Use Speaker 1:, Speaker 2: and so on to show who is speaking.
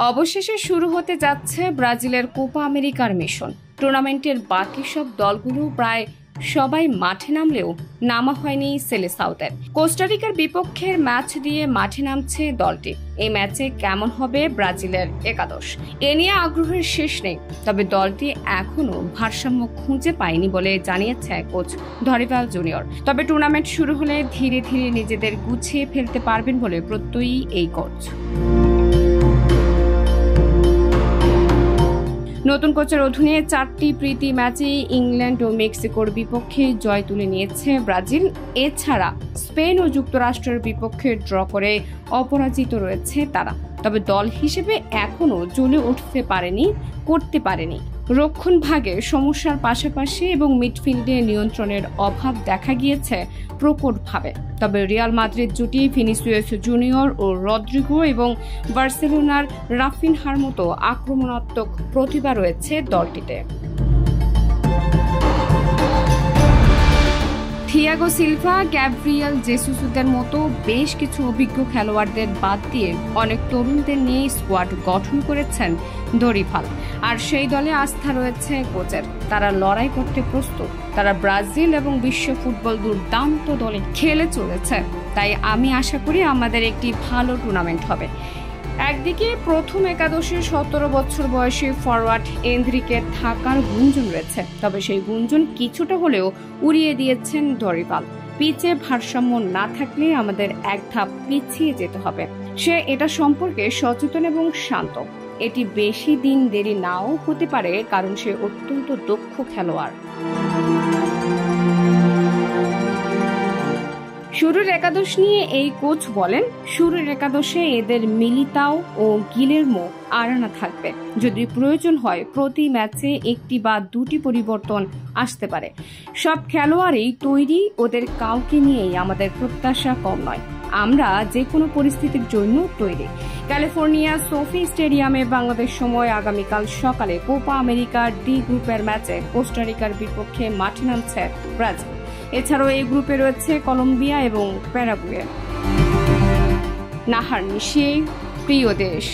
Speaker 1: অবশেষে শুরু হতে যাচ্ছে ব্রাজিলের কোপা আমেরিকার মিশন। টুর্নামেন্টের বাকি সব দলগুলো প্রায় সবাই মাঠে নামলেও নামা হয়নি সেলেসাওদের। কোস্টারিকার বিপক্ষের ম্যাচ দিয়ে মাঠে নামছে দলটি। এই ম্যাচে কেমন হবে ব্রাজিলের একাদশ, এ নিয়ে আগ্রহের শেষ নেই। তবে দলটি এখনো ভারসাম্য খুঁজে পায়নি বলে জানিয়েছে কোচ দরিভাল জুনিয়র। তবে টুর্নামেন্ট শুরু হলে ধীরে ধীরে নিজেদের গুছিয়ে ফেলতে পারবেন বলে প্রত্যয়ী এই কোচ। নতুন কোচের অধীনে 4টি প্রীতি ম্যাচে ইংল্যান্ড ও মেক্সিকোর বিপক্ষে জয় তুলে নিয়েছে ব্রাজিল। এছাড়া স্পেন ও যুক্তরাষ্ট্রের বিপক্ষে ড্র করে অপরাজিত রয়েছে তারা। তবে দল হিসেবে এখনো জ্বলে করতে পারেনি। রক্ষণ ভাগে সমস্যার পাশাপাশি এবং মিডফিল্ডে নিয়ন্ত্রণের অভাব দেখা গিয়েছে প্রকটভাবে। তবে রিয়াল মাদ্রিদ জুটি ভিনিসিয়াস জুনিয়র ও রদ্রিগো এবং বার্সেলোনার রাফিনহার মতো আক্রমণাত্মক প্রতিভা রয়েছে দলটিতে। থিয়াগো সিলভা, গ্যাব্রিয়েল জেসুসদের মতো বেশ কিছু অভিজ্ঞ খেলোয়াড়দের বাদ দিয়ে অনেক তরুণদের নিয়ে স্কোয়াড গঠন করেছেন দরিভাল। আর সেই দলে আস্থা রয়েছে কোচের। তারা লড়াই করতে প্রস্তুত। তারা ব্রাজিল এবং বিশ্ব ফুটবল দুর্দান্ত দলে খেলে চলেছে। তাই আমি আশা করি আমাদের একটি ভালো টুর্নামেন্ট হবে। একদিকে প্রথম একাদশে 17 বছর বয়সী ফরওয়ার্ড এন্দ্রিকে থাকার গুঞ্জন রয়েছে। তবে সেই গুঞ্জন কিছুটা হলেও উড়িয়ে দিয়েছেন দরিভাল। পিচে ভারসাম্য না থাকলে আমাদের এক ধাপ পিছিয়ে যেতে হবে। সে এটা সম্পর্কে সচেতন এবং শান্ত। এটি বেশি দিন দেরি নাও হতে পারে, কারণ সে অত্যন্ত দক্ষ খেলোয়াড়। শুরুর একাদশ নিয়ে এই কোচ বলেন, শুরুর একাদশে এদের মিলিতাও ও গিলেরমো আরানা থাকবে। যদি প্রয়োজন হয় প্রতি ম্যাচে একটি বা দুটি পরিবর্তন আসতে পারে। সব খেলোয়াড়ই তৈরি, ওদের কাউকে নিয়েই আমাদের প্রত্যাশা কম নয়। আমরা যে কোনো পরিস্থিতির জন্য তৈরি। ক্যালিফোর্নিয়া সোফি স্টেডিয়ামে বাংলাদেশ সময় আগামীকাল সকালে কোপা আমেরিকার ডি গ্রুপের ম্যাচে কোস্টারিকার বিপক্ষে মাঠে নামছে ব্রাজিল। এছাড়াও এই গ্রুপে রয়েছে কলম্বিয়া এবং প্যারাগুয়ে। নাহার নিশি, প্রিয় দেশ।